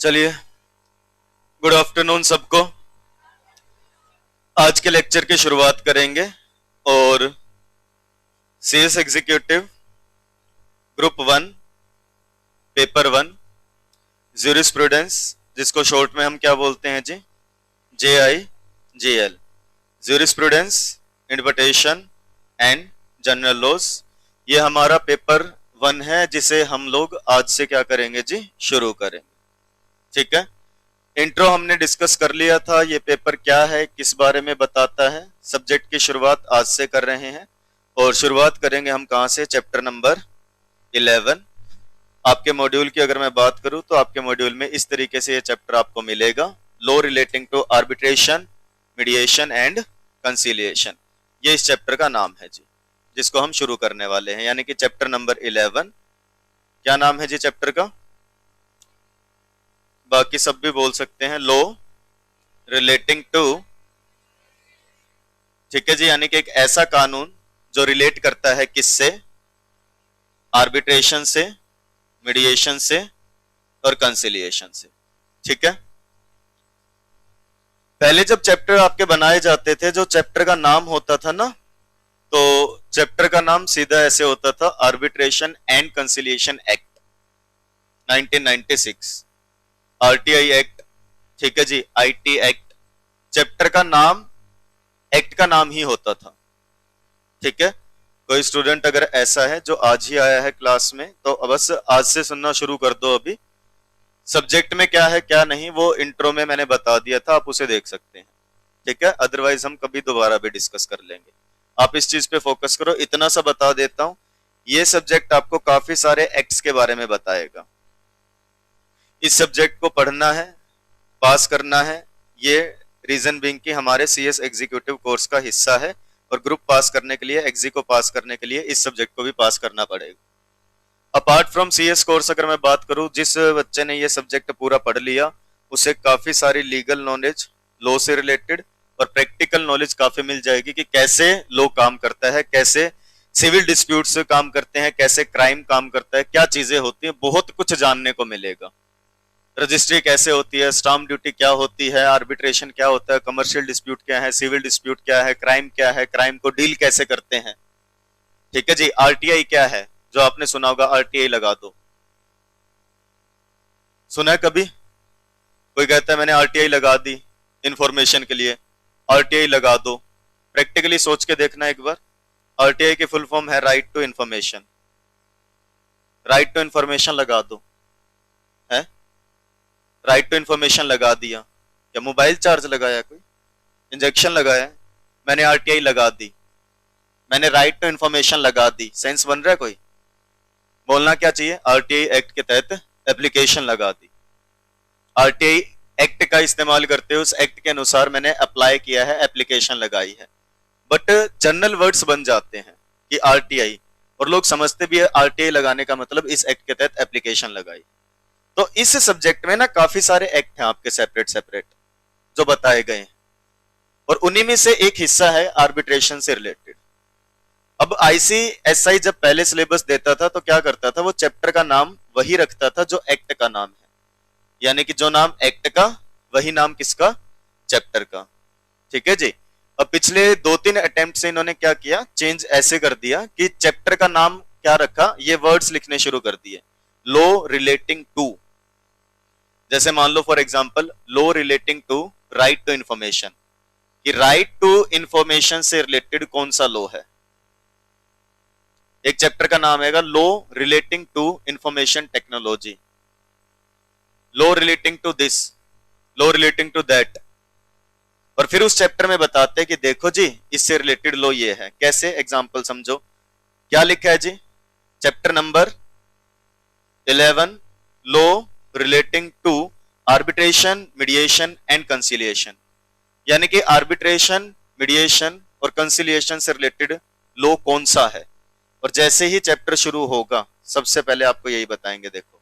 चलिए, good afternoon सबको। आज के लेक्चर की शुरुआत करेंगे और CS executive group 1 paper 1 jurisprudence, जिसको शॉर्ट में हम क्या बोलते हैं जी, JIGL, jurisprudence, interpretation and general laws. ये हमारा पेपर 1 है, जिसे हम लोग आज से क्या करेंगे जी, शुरू करेंगे। ठीक है, इंट्रो हमने डिस्कस कर लिया था। ये पेपर क्या है, किस बारे में बताता है। सब्जेक्ट की शुरुआत आज से कर रहे हैं और शुरुआत करेंगे हम कहां से, चैप्टर नंबर 11। आपके मॉड्यूल की अगर मैं बात करूं तो आपके मॉड्यूल में इस तरीके से ये चैप्टर आपको मिलेगा, law relating to arbitration, mediation and conciliation. ये इस चैप्टर का नाम है जी, जिसको हम शुरू करने वाले हैं, यानी कि चैप्टर नंबर 11। क्या नाम है जी चैप्टर का? बाकी सब भी बोल सकते हैं, लॉ रिलेटिंग टू, ठीक है जी, यानी कि एक ऐसा कानून जो रिलेट करता है किससे, आर्बिट्रेशन से, मीडिएशन से और कंसिलिएशन से। ठीक है, पहले जब चैप्टर आपके बनाए जाते थे, जो चैप्टर का नाम होता था ना, तो चैप्टर का नाम सीधा ऐसे होता था, arbitration and conciliation act 1996, RTI act. ठीक है जी, IT एक्ट। चैप्टर का नाम एक्ट का नाम ही होता था। ठीक है, कोई स्टूडेंट अगर ऐसा है जो आज ही आया है क्लास में, तो बस आज से सुनना शुरू कर दो। अभी सब्जेक्ट में क्या है क्या नहीं वो इंट्रो में मैंने बता दिया था, आप उसे देख सकते हैं। ठीक है, अदरवाइज हम कभी दोबारा भी डिस्कस कर लेंगे। आप इस चीज पे फोकस करो। इतना सा बता देता हूं, ये सब्जेक्ट आपको काफी सारे एक्ट्स के बारे में बताएगा। इस सब्जेक्ट को पढ़ना है, पास करना है। ये रीजन बिंग की हमारे CS एग्जीक्यूटिव कोर्स का हिस्सा है, और ग्रुप पास करने के लिए, एग्जी को पास करने के लिए इस सब्जेक्ट को भी पास करना पड़ेगा। अपार्ट फ्रॉम CS कोर्स अगर मैं बात करूं, जिस बच्चे ने ये सब्जेक्ट पूरा पढ़ लिया, उसे काफी सारी लीगल नॉलेज, लॉ से रिलेटेड और प्रैक्टिकल नॉलेज काफी मिल जाएगी कि कैसे लॉ काम करता है, कैसे सिविल डिस्प्यूट्स काम करते हैं, कैसे क्राइम काम करता है, क्या चीजें होती है, बहुत कुछ जानने को मिलेगा। रजिस्ट्री कैसे होती है, स्टाम्प ड्यूटी क्या होती है, आर्बिट्रेशन क्या होता है, कमर्शियल डिस्प्यूट क्या है, सिविल डिस्प्यूट क्या है, क्राइम को डील कैसे करते हैं। ठीक है जी, RTI क्या है, जो आपने सुना होगा, RTI लगा दो। सुना है कभी? कोई कहता है मैंने RTI लगा दी इंफॉर्मेशन के लिए, RTI लगा दो। प्रैक्टिकली सोच के देखना एक बार। RTI की फुल फॉर्म है right to information. Right to information लगा दो, है राइट टू इंफॉर्मेशन लगा दिया। क्या मोबाइल चार्ज लगाया, कोई इंजेक्शन लगाया, मैंने RTI लगा दी, मैंने राइट टू इंफॉर्मेशन लगा दी। सेंस बन रहा है? कोई बोलना क्या चाहिए, RTI एक्ट के तहत एप्लीकेशन लगा दी। RTI एक्ट का इस्तेमाल करते हुए उस एक्ट के अनुसार मैंने अप्लाई किया है, एप्लीकेशन लगाई है। बट जनरल वर्ड्स बन जाते हैं कि RTI, और लोग समझते भी है RTI लगाने का मतलब इस एक्ट के तहत एप्लीकेशन लगाई। तो इस सब्जेक्ट में ना काफी सारे एक्ट हैं आपके सेपरेट सेपरेट जो बताए गए हैं, और उन्हीं में से एक हिस्सा है आर्बिट्रेशन से रिलेटेड। अब ICSI जब पहले सिलेबस देता था तो क्या करता था, वो चैप्टर का नाम वही रखता था जो एक्ट का नाम है, यानी कि जो नाम एक्ट का वही नाम किसका, चैप्टर का। ठीक है जी। अब पिछले 2-3 अटेम्प्ट से इन्होंने क्या किया, चेंज ऐसे कर दिया कि चैप्टर का नाम क्या रखा, ये वर्ड्स लिखने शुरू कर दिए, लॉ रिलेटिंग टू। जैसे मान लो for example, law relating to right to information, कि राइट टू इंफॉर्मेशन से रिलेटेड कौन सा लॉ है। एक चैप्टर का नाम है law relating to information technology, law relating to this, law relating to that. और फिर उस चैप्टर में बताते हैं कि देखो जी इससे रिलेटेड लॉ ये है। कैसे, एग्जांपल समझो। क्या लिखा है जी, chapter number 11, law relating to arbitration, mediation and conciliation, यानी कि आर्बिट्रेशन, मीडिएशन और कंसिलिएशन से रिलेटेड लॉ कौन सा है। और जैसे ही चैप्टर शुरू होगा, सबसे पहले आपको यही बताएंगे। देखो,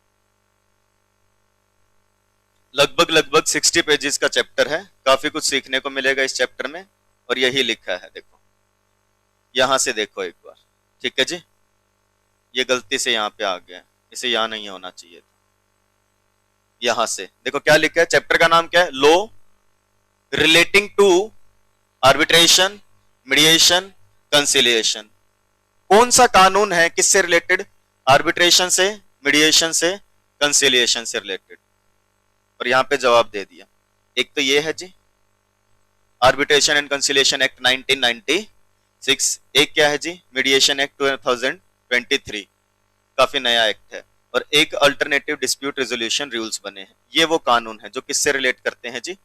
लगभग 60 पेजेस का चैप्टर है, काफी कुछ सीखने को मिलेगा इस चैप्टर में, और यही लिखा है। देखो, यहां से देखो एक बार। ठीक है जी, ये गलती से यहां पे आ गया, इसे यहां नहीं होना चाहिए था, यहां से देखो क्या लिखा है, चैप्टर का नाम क्या है, law relating to arbitration, mediation, conciliation. कौन सा कानून है किससे रिलेटेड, आर्बिट्रेशन से, मीडिएशन से, कंसिलिएशन से रिलेटेड। और यहां पे जवाब दे दिया। एक तो ये है जी आर्बिट्रेशन एंड कंसिलिएशन एक्ट 1996, एक क्या है जी मीडिएशन एक्ट 2023, काफी नया एक्ट है। और एक अल्टरनेटिव डिस्प्यूट रेजोल्यूशन रूल्स बने हैं। ये वो कानून है जो किससे रिलेट करते हैं जी,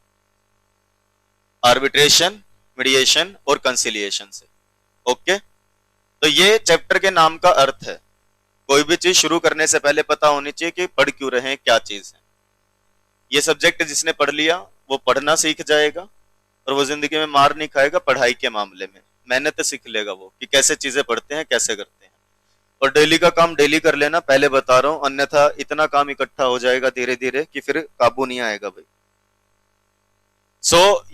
आर्बिट्रेशन, मीडिएशन और कंसिलिएशन से। ओके, तो ये चैप्टर के नाम का अर्थ है। कोई भी चीज शुरू करने से पहले पता होनी चाहिए कि पढ़ क्यों रहे हैं, क्या चीज है। ये सब्जेक्ट जिसने पढ़ लिया वो पढ़ना सीख जाएगा और वो जिंदगी में मार नहीं खाएगा। पढ़ाई के मामले में मेहनत सीख लेगा वो कि कैसे चीजें पढ़ते हैं, कैसे करते हैं। और डेली का काम डेली कर लेना, पहले बता रहा हूं, अन्यथा इतना काम इकट्ठा हो जाएगा धीरे धीरे कि फिर काबू नहीं आएगा भाई।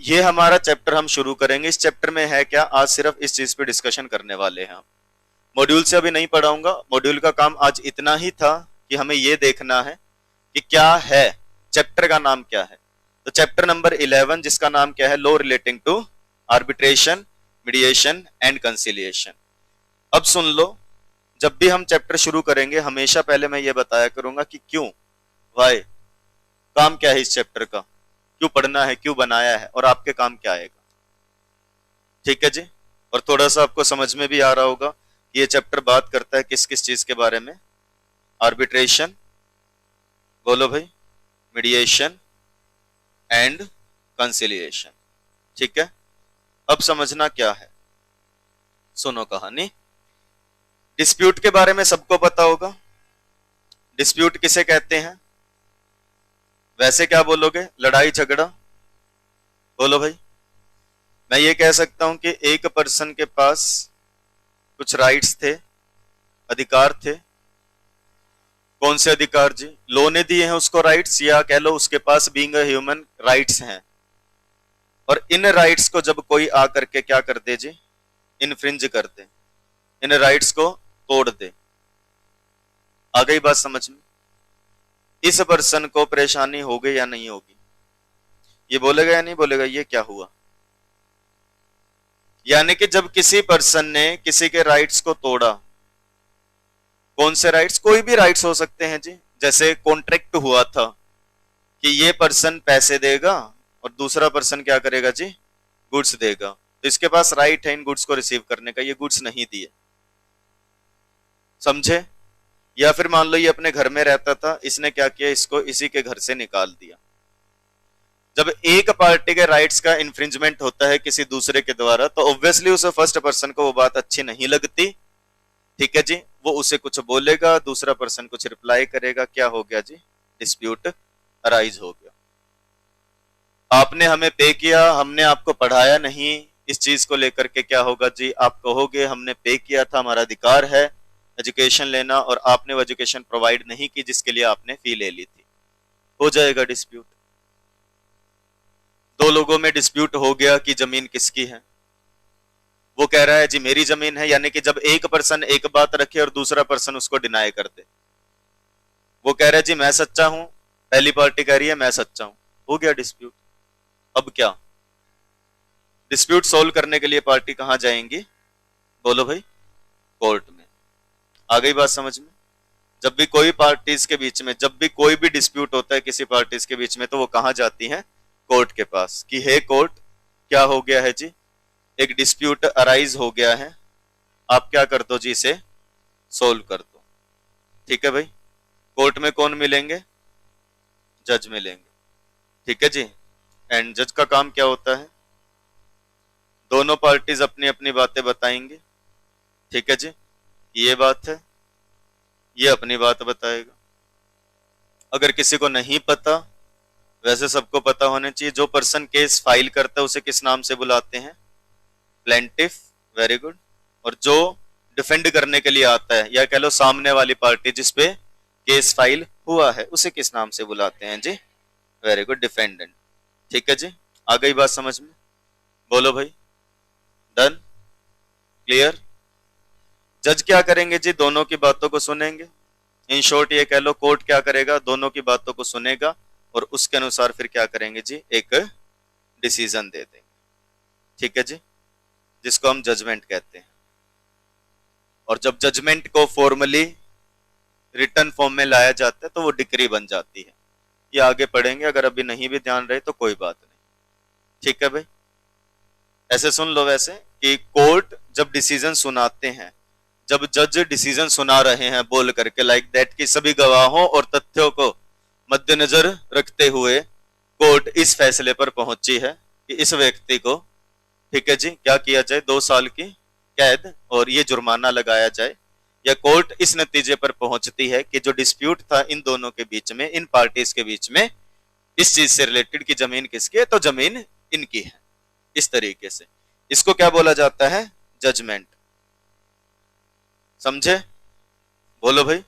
ये हमारा चैप्टर हम शुरू करेंगे। इस चैप्टर में है क्या, आज सिर्फ इस चीज पे डिस्कशन करने वाले हैं हम। मॉड्यूल से अभी नहीं पढ़ाऊंगा। मॉड्यूल का काम आज इतना ही था कि हमें यह देखना है कि क्या है, चैप्टर का नाम क्या है। तो चैप्टर नंबर 11 जिसका नाम क्या है, law relating to arbitration, mediation and conciliation. अब सुन लो, जब भी हम चैप्टर शुरू करेंगे हमेशा पहले मैं ये बताया करूंगा कि क्यों, वाई, काम क्या है इस चैप्टर का, क्यों पढ़ना है, क्यों बनाया है और आपके काम क्या आएगा। ठीक है जी। और थोड़ा सा आपको समझ में भी आ रहा होगा कि ये चैप्टर बात करता है किस किस चीज के बारे में, आर्बिट्रेशन, बोलो भाई, मीडिएशन एंड कंसिलिएशन। ठीक है, अब समझना क्या है, सुनो कहानी। डिस्प्यूट के बारे में सबको पता होगा। डिस्प्यूट किसे कहते हैं, वैसे क्या बोलोगे, लड़ाई झगड़ा, बोलो भाई। मैं ये कह सकता हूं कि एक पर्सन के पास कुछ राइट्स थे, अधिकार थे। कौन से अधिकार जी, लॉ ने दिए हैं उसको राइट्स, या कह लो उसके पास बीइंग अ ह्यूमन राइट्स हैं। और इन राइट्स को जब कोई आकर के क्या कर दे जी, इनफ्रिंज कर दे, इन राइट्स को तोड़ दे। आ गई बात समझ में। इस पर्सन को परेशानी होगी या नहीं होगी, ये बोलेगा या नहीं बोलेगा, ये क्या हुआ। यानी कि जब किसी पर्सन ने किसी के राइट्स को तोड़ा, कौन से राइट्स, कोई भी राइट्स हो सकते हैं जी। जैसे कॉन्ट्रैक्ट हुआ था कि ये पर्सन पैसे देगा और दूसरा पर्सन क्या करेगा जी, गुड्स देगा, तो इसके पास राइट है इन गुड्स को रिसीव करने का, ये गुड्स नहीं दिए, समझे। या फिर मान लो ये अपने घर में रहता था, इसने क्या किया, इसको इसी के घर से निकाल दिया। जब एक पार्टी के राइट्स का इन्फ्रिंजमेंट होता है किसी दूसरे के द्वारा, तो ऑब्वियसली उसे फर्स्ट पर्सन को वो बात अच्छी नहीं लगती। ठीक है जी, वो उसे कुछ बोलेगा, दूसरा पर्सन कुछ रिप्लाई करेगा, क्या हो गया जी, डिस्प्यूट अराइज हो गया। आपने हमें पे किया, हमने आपको पढ़ाया नहीं, इस चीज को लेकर के क्या होगा जी, आप कहोगे हमने पे किया था, हमारा अधिकार है एजुकेशन लेना और आपने वो एजुकेशन प्रोवाइड नहीं की जिसके लिए आपने फी ले ली थी, हो जाएगा डिस्प्यूट। दो लोगों में डिस्प्यूट हो गया कि जमीन किसकी है, वो कह रहा है जी मेरी जमीन है, यानी कि जब एक पर्सन एक बात रखे और दूसरा पर्सन उसको डिनाई कर दे, वो कह रहा है जी मैं सच्चा हूं, पहली पार्टी कह रही है मैं सच्चा हूं, हो गया डिस्प्यूट। अब क्या, डिस्प्यूट सोल्व करने के लिए पार्टी कहां जाएंगी, बोलो भाई, कोर्ट में। आ गई बात समझ में। जब भी कोई पार्टीज के बीच में, जब भी कोई भी डिस्प्यूट होता है किसी पार्टीज के बीच में, तो वो कहां जाती हैं, कोर्ट के पास, कि हे कोर्ट क्या हो गया है जी, एक डिस्प्यूट अराइज हो गया है, आप क्या कर दो जी, इसे सोल्व कर दो। ठीक है भाई, कोर्ट में कौन मिलेंगे, जज मिलेंगे। ठीक है जी। एंड जज का काम क्या होता है, दोनों पार्टीज अपनी अपनी बातें बताएंगे। ठीक है जी, ये बात है, ये अपनी बात बताएगा। अगर किसी को नहीं पता, वैसे सबको पता होना चाहिए, जो पर्सन केस फाइल करता है उसे किस नाम से बुलाते हैं, प्लेंटिफ, वेरी गुड। और जो डिफेंड करने के लिए आता है, या कह लो सामने वाली पार्टी जिसपे केस फाइल हुआ है, उसे किस नाम से बुलाते हैं जी, वेरी गुड, डिफेंडेंट। ठीक है जी, आ गई बात समझ में, बोलो भाई, डन, क्लियर। जज क्या करेंगे जी, दोनों की बातों को सुनेंगे। इन शॉर्ट ये कह लो कोर्ट क्या करेगा, दोनों की बातों को सुनेगा और उसके अनुसार फिर क्या करेंगे जी, एक डिसीजन दे देंगे। ठीक है जी, जिसको हम जजमेंट कहते हैं। और जब जजमेंट को फॉर्मली रिटर्न फॉर्म में लाया जाता है तो वो डिक्री बन जाती है। ये आगे पढ़ेंगे, अगर अभी नहीं भी ध्यान रहे तो कोई बात नहीं। ठीक है भाई, ऐसे सुन लो वैसे कि कोर्ट जब डिसीजन सुनाते हैं, जब जज डिसीजन सुना रहे हैं बोल करके लाइक दैट कि सभी गवाहों और तथ्यों को मद्देनजर रखते हुए कोर्ट इस फैसले पर पहुंची है कि इस व्यक्ति को, ठीक है जी, क्या किया जाए, 2 साल की कैद और ये जुर्माना लगाया जाए। या कोर्ट इस नतीजे पर पहुंचती है कि जो डिस्प्यूट था इन दोनों के बीच में, इन पार्टीज के बीच में, इस चीज से रिलेटेड की जमीन किसकी है, तो जमीन इनकी है। इस तरीके से इसको क्या बोला जाता है, जजमेंट। समझे, बोलो भाई।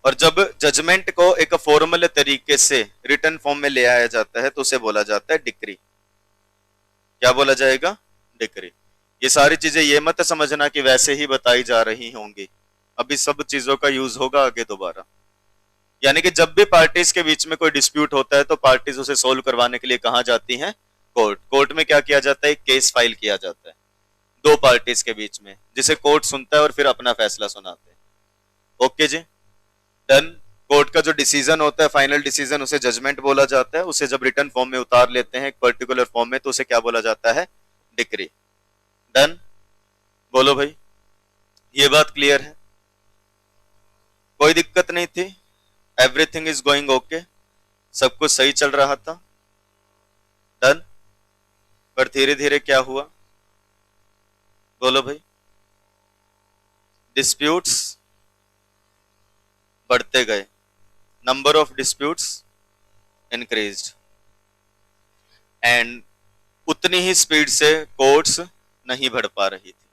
और जब जजमेंट को एक फॉर्मल तरीके से रिटर्न फॉर्म में ले आया जाता है तो उसे बोला जाता है डिक्री। क्या बोला जाएगा, डिक्री। ये सारी चीजें ये मत समझना कि वैसे ही बताई जा रही होंगी, अभी सब चीजों का यूज होगा आगे दोबारा। यानी कि जब भी पार्टीज के बीच में कोई डिस्प्यूट होता है तो पार्टीज उसे सोल्व करवाने के लिए कहां जाती हैं, कोर्ट। कोर्ट में क्या किया जाता है, केस फाइल किया जाता है 2 पार्टीज के बीच में, जिसे कोर्ट सुनता है और फिर अपना फैसला सुनाते हैं। ओके जी, डन। कोर्ट का जो डिसीजन होता है, फाइनल डिसीजन, उसे जजमेंट बोला जाता है। उसे जब रिटर्न फॉर्म में उतार लेते हैं एक पर्टिकुलर फॉर्म में तो उसे क्या बोला जाता है, डिक्री। डन, बोलो भाई, ये बात क्लियर है, कोई दिक्कत नहीं थी, एवरीथिंग इज गोइंग ओके, सब कुछ सही चल रहा था। डन। पर धीरे धीरे क्या हुआ, बोलो भाई, डिस्प्यूट्स बढ़ते गए, number of disputes increased, and उतनी ही स्पीड से कोर्ट्स नहीं बढ़ पा रही थी।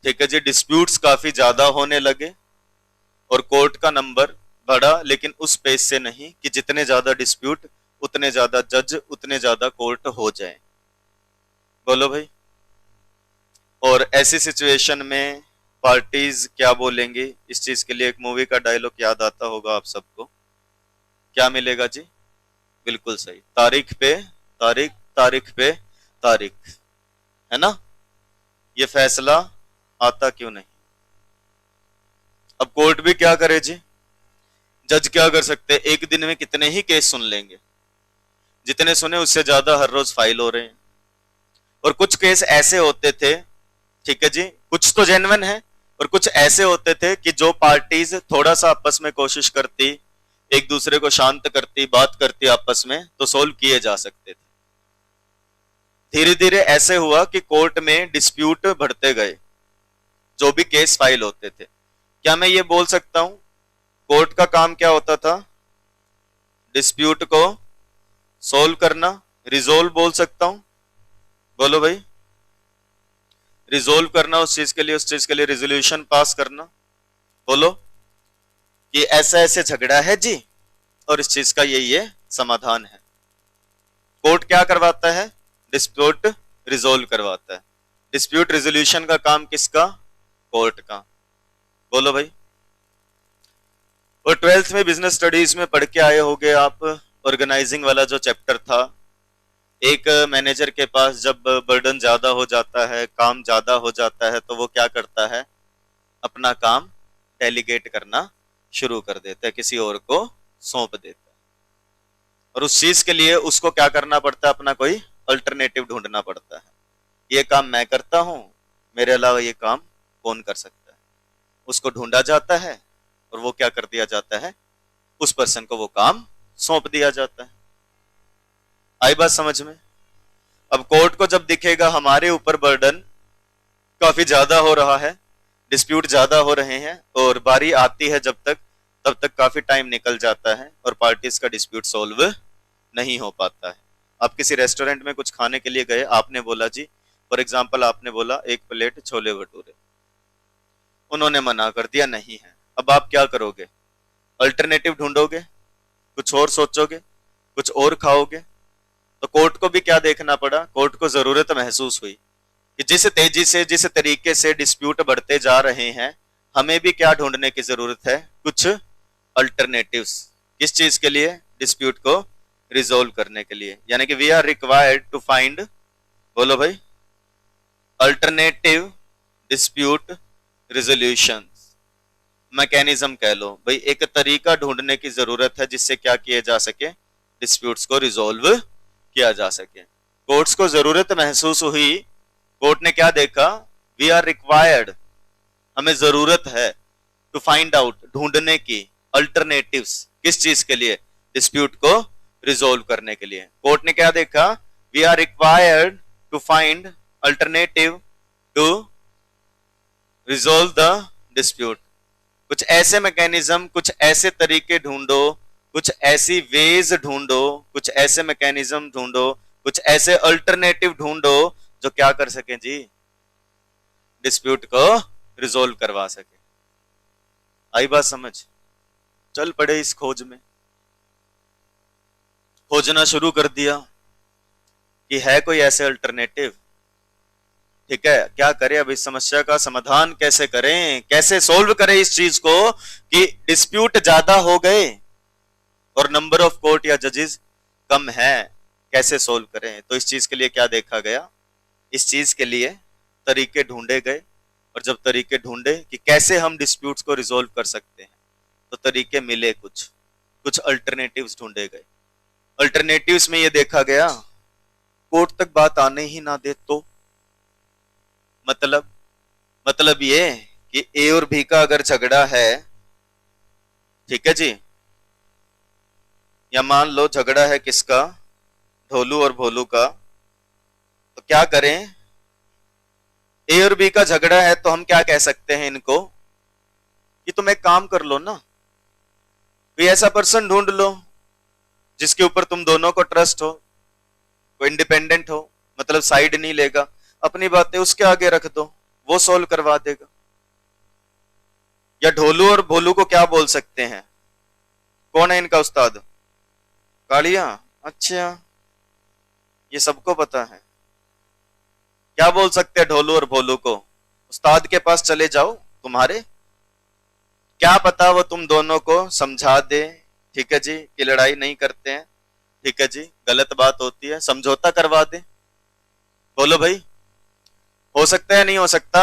ठीक है जी, डिस्प्यूट्स काफी ज्यादा होने लगे और कोर्ट का नंबर बढ़ा, लेकिन उस पेस से नहीं कि जितने ज्यादा डिस्प्यूट उतने ज्यादा जज, उतने ज्यादा कोर्ट हो जाए। बोलो भाई। और ऐसी सिचुएशन में पार्टीज क्या बोलेंगी, इस चीज के लिए एक मूवी का डायलॉग याद आता होगा आप सबको। क्या मिलेगा जी, बिल्कुल सही, तारीख पे तारीख, तारीख पे तारीख, है ना। ये फैसला आता क्यों नहीं। अब कोर्ट भी क्या करे जी, जज क्या कर सकते हैं, एक दिन में कितने ही केस सुन लेंगे, जितने सुने उससे ज्यादा हर रोज फाइल हो रहे हैं। और कुछ केस ऐसे होते थे, ठीक है जी, कुछ तो जेन्युइन है और कुछ ऐसे होते थे कि जो पार्टीज थोड़ा सा आपस में कोशिश करती, एक दूसरे को शांत करती, बात करती आपस में, तो सोल्व किए जा सकते थे। धीरे धीरे ऐसे हुआ कि कोर्ट में डिस्प्यूट बढ़ते गए, जो भी केस फाइल होते थे। क्या मैं ये बोल सकता हूं कोर्ट का काम क्या होता था, डिस्प्यूट को सोल्व करना, रिजोल्व बोल सकता हूं, बोलो भाई, रिजोल्व करना उस चीज के लिए रिजोल्यूशन पास करना। बोलो कि ऐसा ऐसे झगड़ा है जी और इस चीज का ये समाधान है। कोर्ट क्या करवाता है, डिस्प्यूट रिजोल्व करवाता है। डिस्प्यूट रिजोल्यूशन का काम किसका, कोर्ट का। बोलो भाई। और 12th में बिजनेस स्टडीज में पढ़ के आए होंगे आप, ऑर्गेनाइजिंग वाला जो चैप्टर था। एक मैनेजर के पास जब बर्डन ज्यादा हो जाता है, काम ज्यादा हो जाता है, तो वो क्या करता है, अपना काम डेलीगेट करना शुरू कर देता है, किसी और को सौंप देता है। और उस चीज के लिए उसको क्या करना पड़ता है, अपना कोई अल्टरनेटिव ढूंढना पड़ता है। ये काम मैं करता हूं, मेरे अलावा ये काम कौन कर सकता है। उसको ढूंढा जाता है और वो क्या कर दिया जाता है, उस पर्सन को वो काम सौंप दिया जाता है। आई बात समझ में। अब कोर्ट को जब दिखेगा हमारे ऊपर बर्डन काफी ज्यादा हो रहा है, डिस्प्यूट ज्यादा हो रहे हैं, और बारी आती है जब तक, तब तक काफी टाइम निकल जाता है और पार्टीज का डिस्प्यूट सॉल्व नहीं हो पाता है। आप किसी रेस्टोरेंट में कुछ खाने के लिए गए, आपने बोला जी, फॉर एग्जाम्पल आपने बोला 1 प्लेट छोले भटूरे, उन्होंने मना कर दिया नहीं है। अब आप क्या करोगे, अल्टरनेटिव ढूंढोगे, कुछ और सोचोगे, कुछ और खाओगे। तो कोर्ट को भी क्या देखना पड़ा, कोर्ट को जरूरत महसूस हुई कि जिस तेजी से, जिस तरीके से डिस्प्यूट बढ़ते जा रहे हैं, हमें भी क्या ढूंढने की जरूरत है, कुछ अल्टरनेटिव्स। किस चीज के लिए? डिस्प्यूट को रिजोल्व करने के लिए। यानी कि we are required to find, बोलो भाई, अल्टरनेटिव डिस्प्यूट रिजोल्यूशन मैकेनिज्म कह लो भाई, एक तरीका ढूंढने की जरूरत है जिससे क्या किया जा सके, डिस्प्यूट्स को रिजोल्व किया जा सके। कोर्ट्स को जरूरत महसूस हुई, कोर्ट ने क्या देखा, वी आर रिक्वायर्ड, हमें जरूरत है, टू फाइंड आउट, ढूंढने की, अल्टरनेटिव्स, किस चीज के लिए, डिस्प्यूट को रिजोल्व करने के लिए। कोर्ट ने क्या देखा, we are required to find alternative to resolve the dispute. कुछ ऐसे मैकेनिज्म, कुछ ऐसे तरीके ढूंढो, कुछ ऐसी वेज ढूंढो, कुछ ऐसे मैकेनिज्म ढूंढो, कुछ ऐसे अल्टरनेटिव ढूंढो जो क्या कर सके जी, डिस्प्यूट को रिजोल्व करवा सके। आई बात समझ? चल पड़े इस खोज में, खोजना शुरू कर दिया कि है कोई ऐसे अल्टरनेटिव। ठीक है, क्या करें अब, इस समस्या का समाधान कैसे करें, कैसे सोल्व करें इस चीज को कि डिस्प्यूट ज्यादा हो गए और नंबर ऑफ कोर्ट या जजेस कम है, कैसे सोल्व करें। तो इस चीज के लिए क्या देखा गया, इस चीज के लिए तरीके ढूंढे गए, और जब तरीके ढूंढे कि कैसे हम डिस्प्यूट्स को रिजोल्व कर सकते हैं, तो तरीके मिले, कुछ अल्टरनेटिव्स ढूंढे गए। अल्टरनेटिव्स में ये देखा गया, कोर्ट तक बात आने ही ना दे तो, मतलब ये कि ए और बी का अगर झगड़ा है, ठीक है जी, या मान लो झगड़ा है किसका, ढोलू और भोलू का, तो क्या करें, ए और बी का झगड़ा है तो हम क्या कह सकते हैं इनको कि तुम एक काम कर लो ना, कोई ऐसा पर्सन ढूंढ लो जिसके ऊपर तुम दोनों को ट्रस्ट हो, कोई इंडिपेंडेंट हो, मतलब साइड नहीं लेगा, अपनी बातें उसके आगे रख दो, वो सोल्व करवा देगा। या ढोलू और भोलू को क्या बोल सकते हैं, कौन है इनका उस्ताद, कालिया, अच्छा ये सबको पता है। क्या बोल सकते हैं ढोलू और भोलू को, उस्ताद के पास चले जाओ, तुम्हारे क्या पता वो तुम दोनों को समझा दे, ठीक है जी, कि लड़ाई नहीं करते हैं, ठीक है जी, गलत बात होती है, समझौता करवा दे। बोलो भाई, हो सकता है नहीं हो सकता?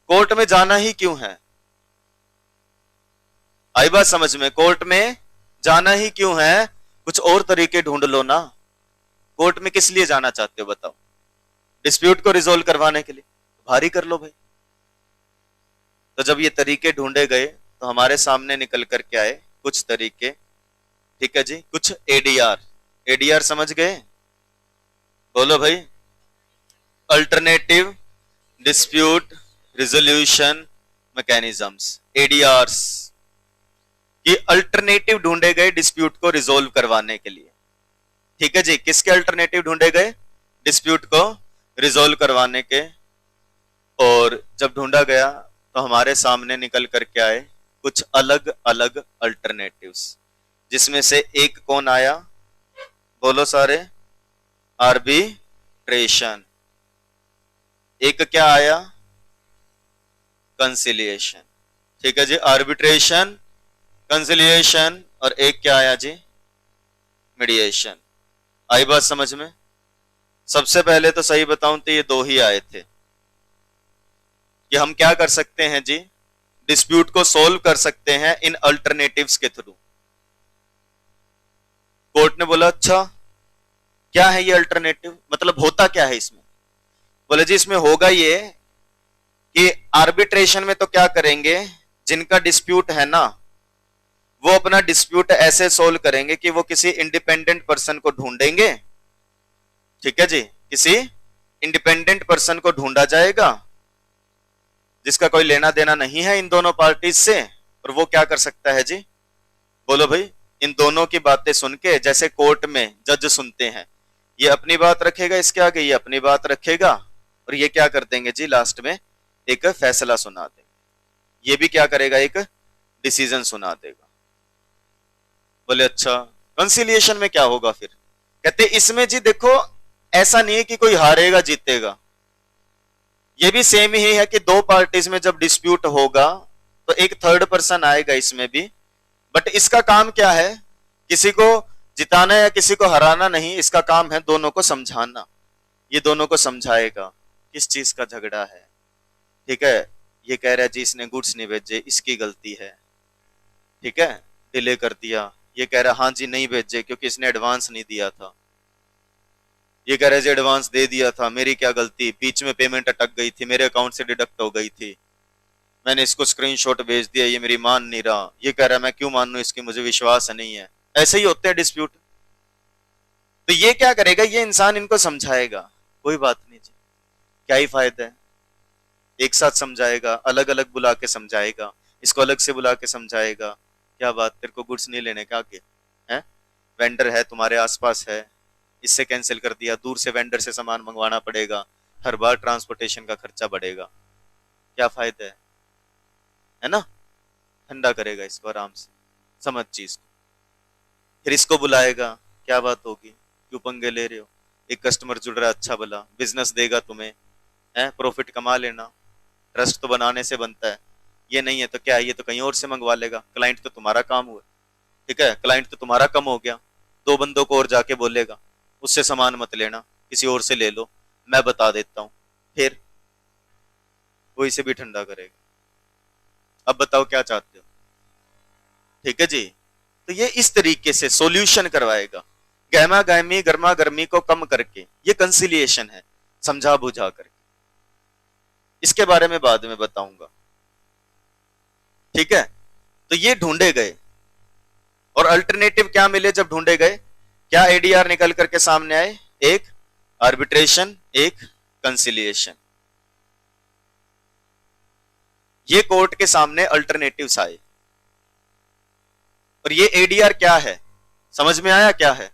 कोर्ट में जाना ही क्यों है? आई बात समझ में? कोर्ट में जाना ही क्यों है? कुछ और तरीके ढूंढ लो ना। कोर्ट में किस लिए जाना चाहते हो बताओ? डिस्प्यूट को रिजोल्व करवाने के लिए, भारी कर लो भाई। तो जब ये तरीके ढूंढे गए तो हमारे सामने निकल कर के आए कुछ तरीके, ठीक है जी, कुछ एडीआर। एडीआर समझ गए? बोलो भाई, अल्टरनेटिव डिस्प्यूट रिजोल्यूशन मैकेनिज्म्स, एडीआरस, ये अल्टरनेटिव ढूंढे गए डिस्प्यूट को रिजोल्व करवाने के लिए। ठीक है जी, किसके अल्टरनेटिव ढूंढे गए? डिस्प्यूट को रिजोल्व करवाने के। और जब ढूंढा गया तो हमारे सामने निकल करके आए कुछ अलग अलग अल्टरनेटिव्स, जिसमें से एक कौन आया, बोलो सारे, आर्बिट्रेशन। एक क्या आया, कंसिलिएशन। ठीक है जी, आर्बिट्रेशन, कंसिलिएशन, और एक क्या आया जी, मीडिएशन। आई बात समझ में? सबसे पहले तो सही बताऊं तो ये दो ही आए थे कि हम क्या कर सकते हैं जी, डिस्प्यूट को सोल्व कर सकते हैं इन अल्टरनेटिव्स के थ्रू। कोर्ट ने बोला अच्छा क्या है ये अल्टरनेटिव, मतलब होता क्या है इसमें? बोले जी इसमें होगा ये कि आर्बिट्रेशन में तो क्या करेंगे, जिनका डिस्प्यूट है ना वो अपना डिस्प्यूट ऐसे सोल्व करेंगे कि वो किसी इंडिपेंडेंट पर्सन को ढूंढेंगे। ठीक है जी, किसी इंडिपेंडेंट पर्सन को ढूंढा जाएगा जिसका कोई लेना देना नहीं है इन दोनों पार्टीज से, और वो क्या कर सकता है जी, बोलो भाई, इन दोनों की बातें सुन के, जैसे कोर्ट में जज सुनते हैं, ये अपनी बात रखेगा इसके आगे, ये अपनी बात रखेगा, और ये क्या कर देंगे जी, लास्ट में एक फैसला सुना देंगे। ये भी क्या करेगा, एक डिसीजन सुना देगा। बोले अच्छा कंसिलिएशन में क्या होगा फिर? कहते इसमें जी देखो ऐसा नहीं है कि कोई हारेगा जीतेगा, ये भी सेम ही है कि दो पार्टीज में जब डिस्प्यूट होगा तो एक थर्ड पर्सन आएगा इसमें भी, बट इसका काम क्या है? किसी को जिताना या किसी को हराना नहीं, इसका काम है दोनों को समझाना। ये दोनों को समझाएगा किस चीज का झगड़ा है। ठीक है, ये कह रहा है जी इसने गुड्स नहीं भेजे, इसकी गलती है, ठीक है, डिले कर दिया। ये कह रहा है हाँ जी नहीं भेजे क्योंकि इसने एडवांस नहीं दिया था। ये कह रहा है जी एडवांस दे दिया था, मेरी क्या गलती, बीच में पेमेंट अटक गई थी, मेरे अकाउंट से डिडक्ट हो गई थी, मैंने इसको स्क्रीनशॉट भेज दिया, ये मेरी मान नहीं रहा। ये कह रहा है मैं क्यों मानूं इसकी, मुझे विश्वास नहीं है। ऐसे ही होते हैं डिस्प्यूट। तो ये क्या करेगा, ये इंसान इनको समझाएगा, कोई बात नहीं जी, क्या ही फायदा है। एक साथ समझाएगा, अलग अलग बुला के समझाएगा, इसको अलग से बुला के समझाएगा। क्या बात, तेरे को गुड्स नहीं लेने का आगे है, वेंडर है तुम्हारे आसपास है, इससे कैंसिल कर दिया, दूर से वेंडर से सामान मंगवाना पड़ेगा, हर बार ट्रांसपोर्टेशन का खर्चा बढ़ेगा, क्या फायदा है ना। ठंडा करेगा इसको आराम से, समझ चीज को। फिर इसको बुलाएगा, क्या बात होगी, क्यों पंगे ले रहे हो, एक कस्टमर जुड़ रहा है अच्छा भला, बिजनेस देगा तुम्हें, है प्रॉफिट कमा लेना, ट्रस्ट तो बनाने से बनता है, ये नहीं है तो क्या है, ये तो कहीं और से मंगवा लेगा, क्लाइंट तो तुम्हारा काम हुआ, ठीक है, क्लाइंट तो तुम्हारा कम हो गया, दो बंदों को और जाके बोलेगा उससे सामान मत लेना, किसी और से ले लो, मैं बता देता हूं, फिर वो इसे भी ठंडा करेगा। अब बताओ क्या चाहते हो, ठीक है जी। तो ये इस तरीके से सॉल्यूशन करवाएगा, गहमा गहमी गर्मा गर्मी को कम करके, ये कंसिलिएशन है, समझा बुझा करके। इसके बारे में बाद में बताऊंगा, ठीक है। तो ये ढूंढे गए, और अल्टरनेटिव क्या मिले जब ढूंढे गए, क्या एडीआर निकल करके सामने आए, एक आर्बिट्रेशन, एक कंसिलिएशन। ये कोर्ट के सामने अल्टरनेटिव्स आए। और ये एडीआर क्या है, समझ में आया क्या है?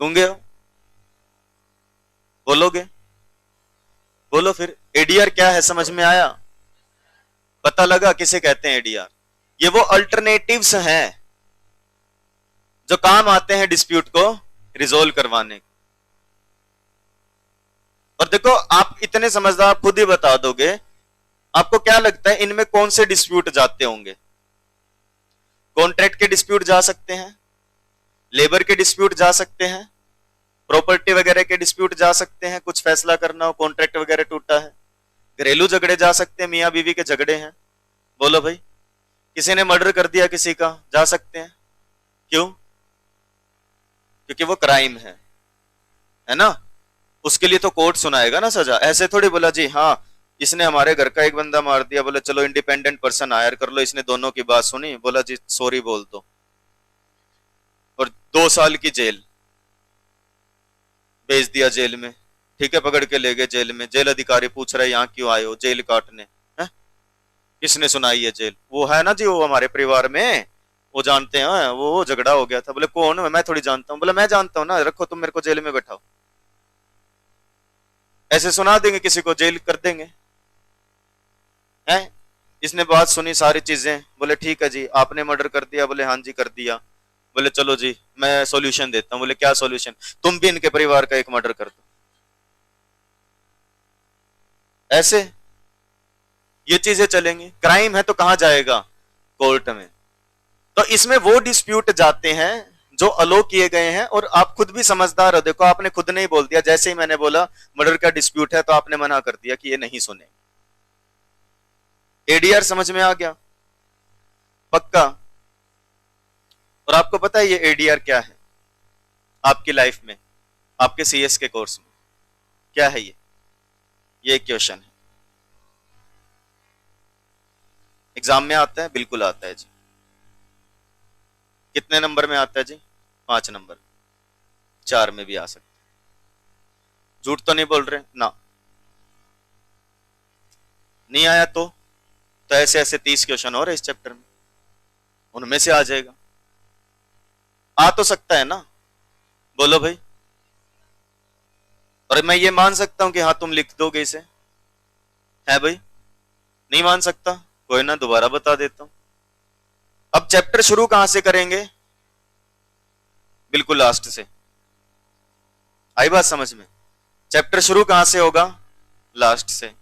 गूंगे हो, बोलोगे, बोलो फिर, एडीआर क्या है समझ में आया, पता लगा किसे कहते हैं एडीआर? ये वो अल्टरनेटिव्स हैं जो काम आते हैं डिस्प्यूट को रिजोल्व करवाने। और देखो आप इतने समझदार, आप खुद ही बता दोगे, आपको क्या लगता है इनमें कौन से डिस्प्यूट जाते होंगे? कॉन्ट्रैक्ट के डिस्प्यूट जा सकते हैं, लेबर के डिस्प्यूट जा सकते हैं, प्रॉपर्टी वगैरह के डिस्प्यूट जा सकते हैं, कुछ फैसला करना हो, कॉन्ट्रैक्ट वगैरह टूटा है, घरेलू झगड़े जा सकते हैं, मियां बीवी के झगड़े हैं, बोलो भाई, किसी ने मर्डर कर दिया किसी का, जा सकते हैं, क्यों? क्योंकि वो क्राइम है ना, उसके लिए तो कोर्ट सुनाएगा ना सजा। ऐसे थोड़ी बोला जी हाँ इसने हमारे घर का एक बंदा मार दिया, बोले चलो इंडिपेंडेंट पर्सन हायर कर लो, इसने दोनों की बात सुनी, बोला जी सॉरी बोल दो, और 2 साल की जेल, भेज दिया जेल में, ठीक है, पकड़ के ले गए जेल में, जेल अधिकारी पूछ रहे यहाँ क्यों आए हो, जेल काटने है, किसने सुनाई है जेल? वो है ना जी, वो हमारे परिवार में, वो जानते हैं, वो झगड़ा हो गया था। बोले कौन? मैं थोड़ी जानता हूँ। बोला मैं जानता हूँ ना, रखो तुम मेरे को जेल में बैठाओ। ऐसे सुना देंगे किसी को, जेल कर देंगे, हैं? इसने बात सुनी सारी चीजें, बोले ठीक है जी आपने मर्डर कर दिया, बोले हाँ जी कर दिया, बोले चलो जी मैं सॉल्यूशन देता हूं। बोले क्या सॉल्यूशन? तुम भी इनके परिवार का एक मर्डर कर दो। ऐसे ये चीजें चलेंगी। क्राइम है तो कहां जाएगा? कोर्ट में। तो इसमें वो डिस्प्यूट जाते हैं जो अलो किए गए हैं, और आप खुद भी समझदार हो, देखो आपने खुद नहीं बोल दिया, जैसे ही मैंने बोला मर्डर का डिस्प्यूट है तो आपने मना कर दिया कि ये नहीं सुने। एडीआर समझ में आ गया पक्का? और आपको पता है ये एडीआर क्या है आपकी लाइफ में, आपके सीएस के कोर्स में क्या है ये एक क्वेश्चन है। एग्जाम में आता है? बिल्कुल आता है जी। कितने नंबर में आता है जी? 5 नंबर, 4 में भी आ सकता है। झूठ तो नहीं बोल रहे ना? नहीं आया तो ऐसे ऐसे 30 क्वेश्चन और है इस चैप्टर में, उनमें से आ जाएगा। आ तो सकता है ना, बोलो भाई। और मैं ये मान सकता हूं कि हाँ तुम लिख दोगे इसे, है भाई? नहीं मान सकता, कोई ना दोबारा बता देता हूं। अब चैप्टर शुरू कहां से करेंगे? बिल्कुल लास्ट से। आई बात समझ में? चैप्टर शुरू कहां से होगा? लास्ट से।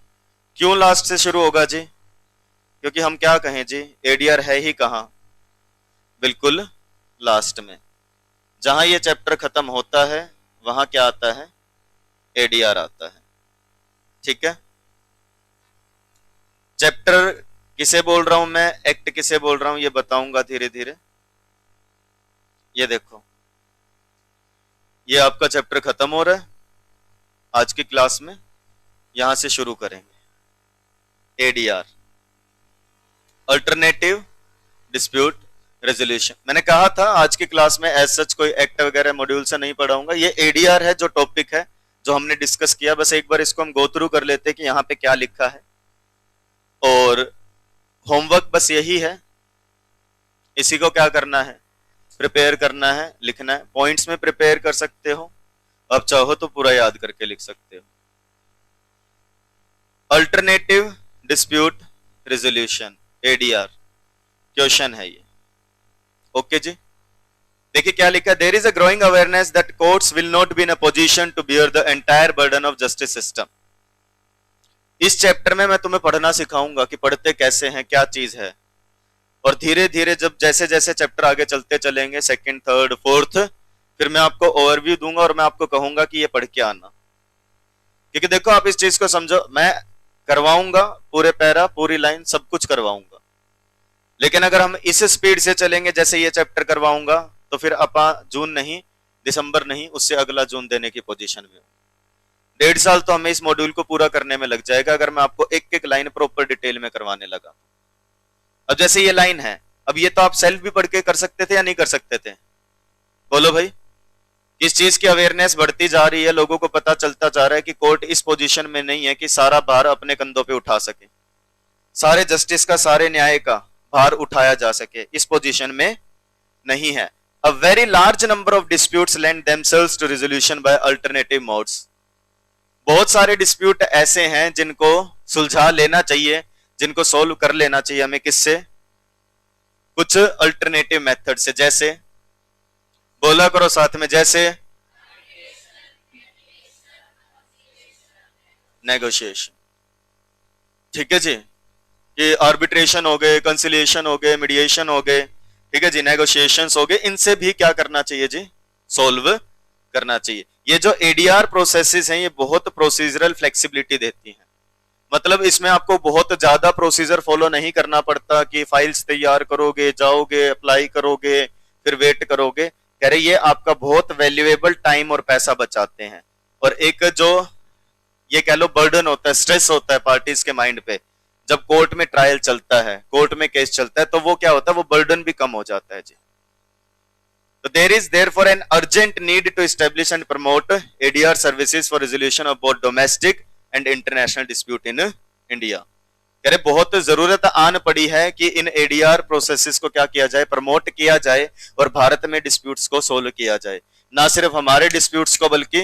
क्यों लास्ट से शुरू होगा जी? क्योंकि हम क्या कहें जी, एडीआर है ही कहां? बिल्कुल लास्ट में, जहां ये चैप्टर खत्म होता है वहां क्या आता है, एडीआर आता है। ठीक है, चैप्टर किसे बोल रहा हूं मैं, एक्ट किसे बोल रहा हूं ये बताऊंगा धीरे धीरे। ये देखो, ये आपका चैप्टर खत्म हो रहा है आज की क्लास में, यहां से शुरू करेंगे एडीआर, अल्टरनेटिव डिस्प्यूट रेजोल्यूशन। मैंने कहा था आज की क्लास में एज सच कोई एक्ट वगैरह मॉड्यूल से नहीं पढ़ाऊंगा, ये एडीआर है जो टॉपिक है जो हमने डिस्कस किया, बस एक बार इसको हम गो थ्रू कर लेते हैं कि यहां पे क्या लिखा है। और होमवर्क बस यही है, इसी को क्या करना है, प्रिपेयर करना है, लिखना है। पॉइंट्स में प्रिपेयर कर सकते हो, अब चाहो तो पूरा याद करके लिख सकते हो। Alternative dispute resolution, ADR question है ये। ओके जी, देखिए क्या लिखा है, there is a growing awareness that courts will not be in a position to bear the entire burden of justice system. इस चैप्टर में मैं तुम्हें पढ़ना सिखाऊंगा कि पढ़ते कैसे हैं, क्या चीज है, और धीरे धीरे जब जैसे जैसे चैप्टर आगे चलते चलेंगे, सेकंड, थर्ड, फोर्थ, फिर मैं आपको ओवरव्यू दूंगा और मैं आपको कहूंगा कि ये पढ़ के आना। क्योंकि देखो आप इस चीज को समझो, मैं करवाऊंगा पूरे पैरा, पूरी लाइन, सब कुछ करवाऊंगा, लेकिन अगर हम इस स्पीड से चलेंगे जैसे ये चैप्टर करवाऊंगा तो फिर अपा जून नहीं, दिसंबर नहीं, उससे अगला जून देने की पोजीशन में हो। 1.5 साल तो हमें इस मॉड्यूल को पूरा करने में लग जाएगा अगर मैं आपको एक एक लाइन प्रॉपर डिटेल में करवाने लगा। अब जैसे ये लाइन है, अब ये तो आप सेल्फ भी पढ़ के कर सकते थे या नहीं कर सकते थे, बोलो भाई। इस चीज की अवेयरनेस बढ़ती जा रही है, लोगों को पता चलता जा रहा है कि कोर्ट इस पोजीशन में नहीं है कि सारा भार अपने कंधों पे उठा सके, सारे जस्टिस का, सारे न्याय का भार उठाया जा सके, इस पोजीशन में नहीं है। A very large number of disputes lend themselves to resolution by alternative modes. बहुत सारे डिस्प्यूट ऐसे हैं जिनको सुलझा लेना चाहिए, जिनको सोल्व कर लेना चाहिए हमें, किससे, कुछ अल्टरनेटिव मेथड से। जैसे बोला करो साथ में, जैसे नेगोशिएशन। ठीक है जी, कि आर्बिट्रेशन हो गए, कंसिलिएशन हो गए, मीडिएशन हो गए, ठीक है जी, नेगोशिएशंस हो गए, इनसे भी क्या करना चाहिए जी, सोल्व करना चाहिए। ये जो एडीआर प्रोसेसेस हैं ये बहुत प्रोसीजरल फ्लेक्सिबिलिटी देती हैं, मतलब इसमें आपको बहुत ज्यादा प्रोसीजर फॉलो नहीं करना पड़ता कि फाइल्स तैयार करोगे, जाओगे, अप्लाई करोगे, फिर वेट करोगे। कह रहे ये आपका बहुत वैल्यूएबल टाइम और पैसा बचाते हैं। और एक जो ये कह लो बर्डन होता है, स्ट्रेस होता है पार्टीज के माइंड पे, जब कोर्ट में ट्रायल चलता है, कोर्ट में केस चलता है, तो वो क्या होता है, वो बर्डन भी कम हो जाता है जी। तो there is therefore an urgent need to establish and promote ADR services for resolution of both domestic and international dispute in India. कह रहे बहुत जरूरत आन पड़ी है कि इन एडीआर प्रोसेसेस को क्या किया जाए, प्रमोट किया जाए और भारत में डिस्प्यूट्स को सोल्व किया जाए, ना सिर्फ हमारे डिस्प्यूट्स को बल्कि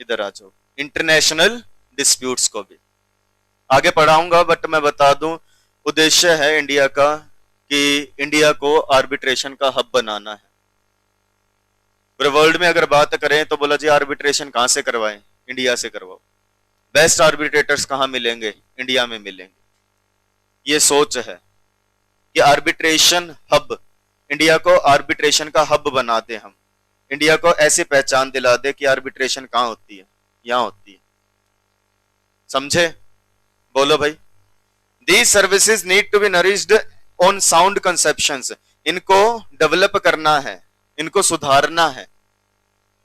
इधर आ जाओ इंटरनेशनल डिस्प्यूट्स को भी। आगे पढ़ाऊंगा बट मैं बता दूं, उद्देश्य है इंडिया का कि इंडिया को आर्बिट्रेशन का हब बनाना है। पूरे वर्ल्ड में अगर बात करें तो बोला जी आर्बिट्रेशन कहां से करवाएं, इंडिया से करवाओ। बेस्ट आर्बिट्रेटर्स कहां मिलेंगे, इंडिया में मिलेंगे। ये सोच है कि आर्बिट्रेशन हब, इंडिया को आर्बिट्रेशन का हब बना दे हम, इंडिया को ऐसी पहचान दिला दे कि आर्बिट्रेशन कहां होती है, यहां होती है। समझे, बोलो भाई। These services need to be nourished on sound conceptions. इनको डेवलप करना है, इनको सुधारना है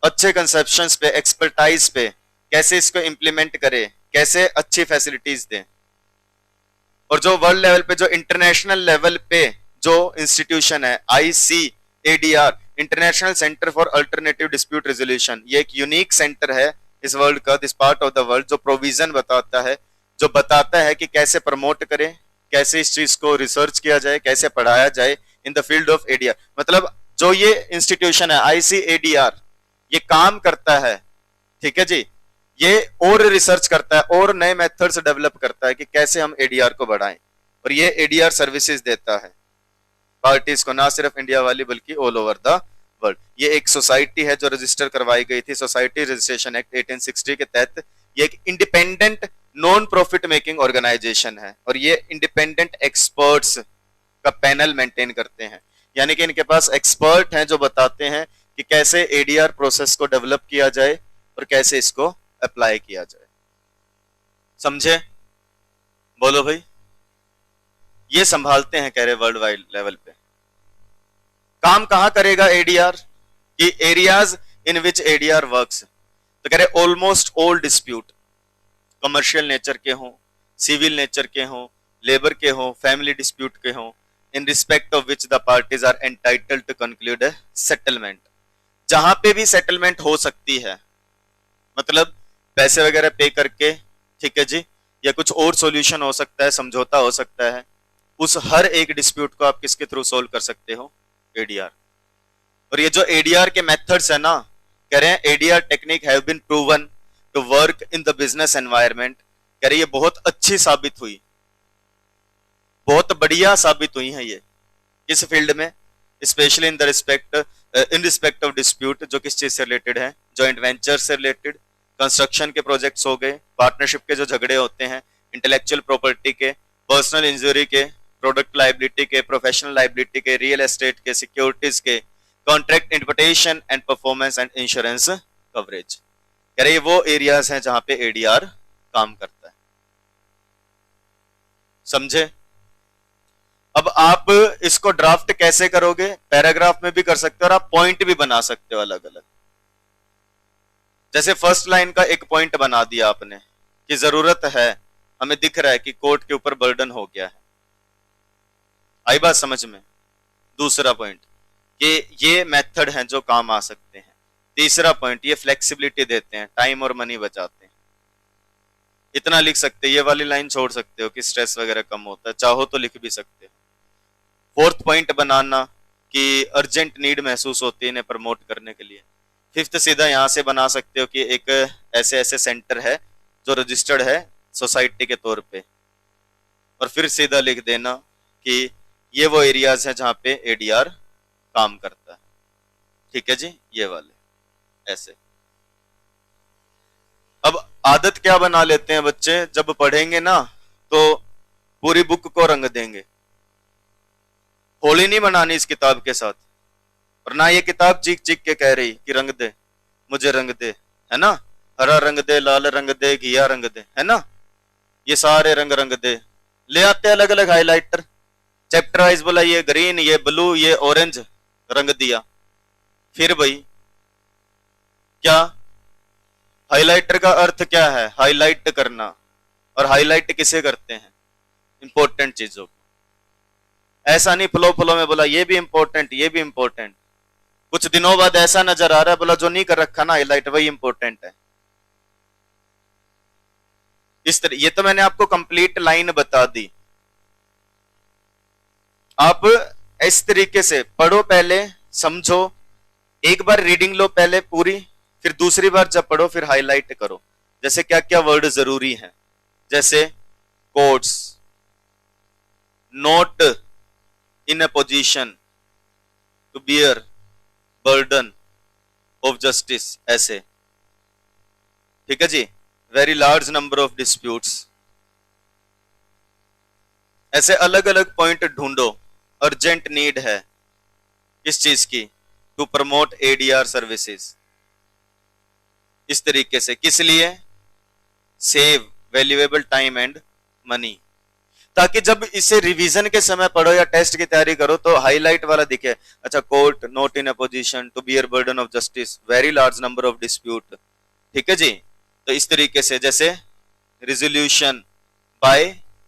अच्छे कंसेप्शंस पे, एक्सपर्टाइज पे, कैसे इसको इंप्लीमेंट करे, कैसे अच्छी फैसिलिटीज दें। और जो वर्ल्ड लेवल पे, जो इंटरनेशनल लेवल पे जो इंस्टीट्यूशन है ICADR, international centre for alternative dispute resolution, ये एक यूनिक सेंटर है इस वर्ल्ड का, this part of the world, जो प्रोविजन बताता है, जो बताता है कि कैसे प्रमोट करें, कैसे इस चीज को रिसर्च किया जाए, कैसे पढ़ाया जाए in the field of ADR. मतलब जो ये इंस्टीट्यूशन है ICADR, ये काम करता है, ठीक है जी, ये और रिसर्च करता है और नए मेथड्स डेवलप करता है कि कैसे हम एडीआर को बढ़ाएं, और ये एडीआर सर्विसेज देता है पार्टीज को, ना सिर्फ इंडिया वाली बल्कि ऑल ओवर द वर्ल्ड। ये एक सोसाइटी है जो रजिस्टर करवाई गई थी, सोसाइटी रजिस्ट्रेशन एक्ट 1860 के तहत। ये एक independent non profit making organisation है और ये इंडिपेंडेंट एक्सपर्ट्स का पैनल मेंटेन करते हैं, यानी कि इनके पास एक्सपर्ट हैं जो बताते हैं कि कैसे एडीआर प्रोसेस को डेवलप किया जाए और कैसे इसको अप्लाई किया जाए। समझे? बोलो भाई। ये संभालते हैं कह रहे वर्ल्ड वाइड लेवल पे। काम कहां करेगा एडीआर? कि areas in which ADR works, तो कह रहे almost all dispute, commercial nature के हों, सिविल नेचर के हों, लेबर के हों, फैमिली डिस्प्यूट के हों, in respect of which the parties are entitled to conclude a settlement. जहां पे भी सेटलमेंट हो सकती है, मतलब पैसे वगैरह पे करके, ठीक है जी, या कुछ और सॉल्यूशन हो सकता है, समझौता हो सकता है, उस हर एक डिस्प्यूट को आप किसके थ्रू सोल्व कर सकते हो? एडीआर। और ये जो एडीआर के मेथड्स है ना, कह रहे हैं ADR technique have been proven to work in the business environment. कह रहे ये बहुत अच्छी साबित हुई, बहुत बढ़िया साबित हुई है ये इस फील्ड में, specially in respect of dispute, जो किस चीज से रिलेटेड है? जॉइंट वेंचर से रिलेटेड, कंस्ट्रक्शन के प्रोजेक्ट्स हो गए, पार्टनरशिप के जो झगड़े होते हैं, इंटेलेक्चुअल प्रॉपर्टी के, पर्सनल इंजरी के, प्रोडक्ट लाइबिलिटी के, प्रोफेशनल लाइबिलिटी के, रियल एस्टेट के, सिक्योरिटीज के, contract interpretation and performance and insurance coverage. कह रहे वो एरियाज हैं जहां पे एडीआर काम करता है। समझे? अब आप इसको ड्राफ्ट कैसे करोगे? पैराग्राफ में भी कर सकते हो और आप पॉइंट भी बना सकते हो अलग अलग। जैसे फर्स्ट लाइन का एक पॉइंट बना दिया आपने कि जरूरत है, हमें दिख रहा है कि कोर्ट के ऊपर बर्डन हो गया है। आई बात समझ में? दूसरा पॉइंट कि ये मेथड हैं जो काम आ सकते हैं। तीसरा पॉइंट, ये फ्लेक्सिबिलिटी देते हैं, टाइम और मनी बचाते हैं। इतना लिख सकते, ये वाली लाइन छोड़ सकते हो कि स्ट्रेस वगैरह कम होता है, चाहो तो लिख भी सकते हो। फोर्थ पॉइंट बनाना कि अर्जेंट नीड महसूस होती है इन्हें प्रमोट करने के लिए। फिफ्थ सीधा यहां से बना सकते हो कि एक ऐसे ऐसे सेंटर है जो रजिस्टर्ड है सोसाइटी के तौर पे, और फिर सीधा लिख देना कि ये वो एरियाज हैं जहां पे एडीआर काम करता है। ठीक है जी, ये वाले ऐसे। अब आदत क्या बना लेते हैं बच्चे, जब पढ़ेंगे ना तो पूरी बुक को रंग देंगे। होली नहीं बनानी इस किताब के साथ, और ना ये किताब चीख चीख के कह रही कि रंग दे, मुझे रंग दे, है ना? हरा रंग दे, लाल रंग दे, घिया रंग दे, है ना? ये सारे रंग रंग दे। ले आते अलग अलग हाइलाइटर, चैप्टर वाइज बोला ये ग्रीन, ये ब्लू, ये ऑरेंज, रंग दिया। फिर भाई क्या हाइलाइटर का अर्थ क्या है? हाईलाइट करना। और हाईलाइट किसे करते हैं? इंपॉर्टेंट चीजों को। ऐसा नहीं फ्लो फ्लो में बोला ये भी इंपॉर्टेंट, ये भी इंपॉर्टेंट, कुछ दिनों बाद ऐसा नजर आ रहा है बोला जो नहीं कर रखा ना हाईलाइट वही इंपॉर्टेंट है। इस तरह, ये तो मैंने आपको कंप्लीट लाइन बता दी। आप इस तरीके से पढ़ो, पहले समझो, एक बार रीडिंग लो पहले पूरी, फिर दूसरी बार जब पढ़ो फिर हाईलाइट करो। जैसे क्या क्या वर्ड जरूरी है, जैसे courts, not in a position to bear burden of justice, ऐसे। ठीक है जी, very large number of disputes, ऐसे अलग अलग पॉइंट ढूंढो। अर्जेंट नीड है किस चीज की? To promote ADR services. इस तरीके से किस लिए? Save valuable time and money, ताकि जब इसे रिवीजन के समय पढ़ो या टेस्ट की तैयारी करो तो हाईलाइट वाला दिखे। अच्छा, court not in a position to bear burden of justice, very large number of dispute. ठीक है जी, तो इस तरीके से जैसे resolution by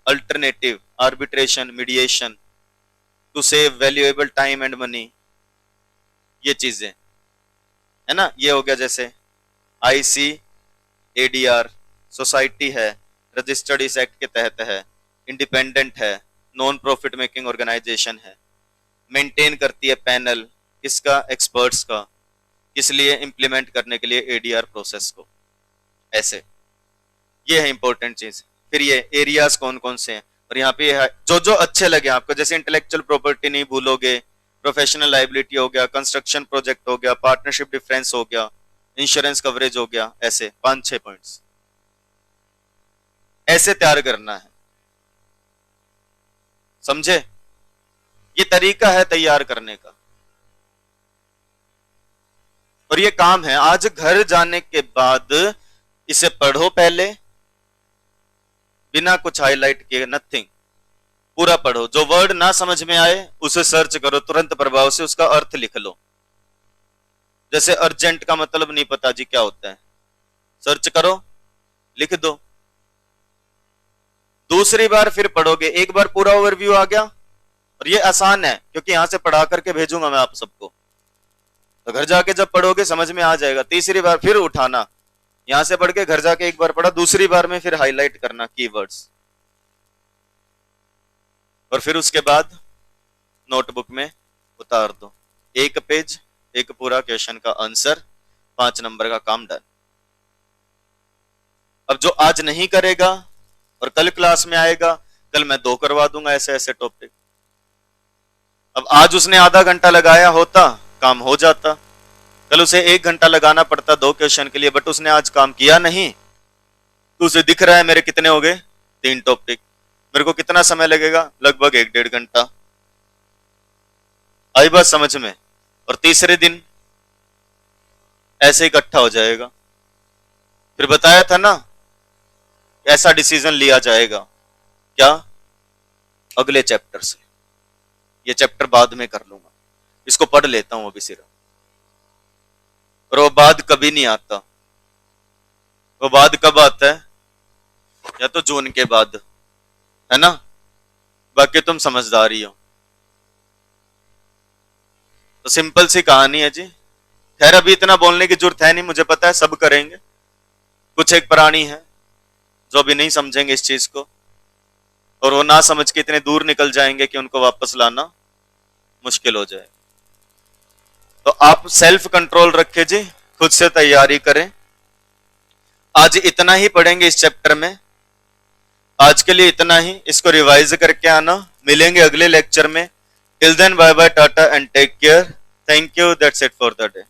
alternative, arbitration, mediation, to save valuable time and money, ये चीजें है ना। ये हो गया जैसे आईसी एडीआर, सोसाइटी है, रजिस्टर्ड इस एक्ट के तहत है, इंडिपेंडेंट है, नॉन प्रॉफिट मेकिंग ऑर्गेनाइजेशन है, मेंटेन करती है पैनल किसका? एक्सपर्ट्स का, किस लिए? इंप्लीमेंट करने के लिए एडीआर प्रोसेस को। ऐसे ये है इंपॉर्टेंट चीज। फिर ये एरियाज कौन कौन से हैं, और यहाँ पे जो जो अच्छे लगे आपको, जैसे इंटेलेक्चुअल प्रॉपर्टी नहीं भूलोगे, प्रोफेशनल लाइबिलिटी हो गया, कंस्ट्रक्शन प्रोजेक्ट हो गया, पार्टनरशिप डिफरेंस हो गया, इंश्योरेंस कवरेज हो गया, ऐसे 5-6 पॉइंट्स ऐसे तैयार करना है। समझे? ये तरीका है तैयार करने का। और ये काम है। आज घर जाने के बाद इसे पढ़ो पहले, बिना कुछ हाईलाइट किए, नथिंग, पूरा पढ़ो। जो वर्ड ना समझ में आए उसे सर्च करो, तुरंत प्रभाव से उसका अर्थ लिख लो। जैसे अर्जेंट का मतलब नहीं पता जी क्या होता है, सर्च करो, लिख दो। दूसरी बार फिर पढ़ोगे, एक बार पूरा ओवरव्यू आ गया, और ये आसान है क्योंकि यहां से पढ़ा करके भेजूंगा मैं आप सबको, तो घर जाके जब पढ़ोगे समझ में आ जाएगा। तीसरी बार फिर उठाना, यहां से पढ़ के घर जाके एक बार पढ़ा, दूसरी बार में फिर हाईलाइट करना कीवर्ड्स, और फिर उसके बाद नोटबुक में उतार दो। एक पेज, एक पूरा क्वेश्चन का आंसर, 5 नंबर का काम डन। अब जो आज नहीं करेगा और कल क्लास में आएगा, कल मैं 2 करवा दूंगा ऐसे ऐसे टॉपिक। अब आज उसने आधा घंटा लगाया होता, काम हो जाता। कल उसे 1 घंटा लगाना पड़ता 2 क्वेश्चन के लिए, बट उसने आज काम किया नहीं, तो उसे दिख रहा है मेरे कितने हो गए, 3 टॉपिक, मेरे को कितना समय लगेगा, लगभग 1-1.5 घंटा। आई बात समझ में। और तीसरे दिन ऐसे इकट्ठा हो जाएगा। फिर बताया था ना, ऐसा डिसीजन लिया जाएगा, क्या, अगले चैप्टर से, ये चैप्टर बाद में कर लूंगा, इसको पढ़ लेता हूं अभी सिर्फ। और वो बाद कभी नहीं आता। वो बाद कब आता है, या तो जून के बाद, है ना, बाकी तुम समझदार ही हो। तो सिंपल सी कहानी है जी। खैर अभी इतना बोलने की जरूरत है नहीं, मुझे पता है सब करेंगे। कुछ एक प्राणी है जो अभी नहीं समझेंगे इस चीज को, और वो ना समझ के इतने दूर निकल जाएंगे कि उनको वापस लाना मुश्किल हो जाए। तो आप सेल्फ कंट्रोल रखें जी, खुद से तैयारी करें। आज इतना ही पढ़ेंगे इस चैप्टर में, आज के लिए इतना ही, इसको रिवाइज करके आना। मिलेंगे अगले लेक्चर में। Till then bye bye, tata and take care. Thank you, that's it for the day.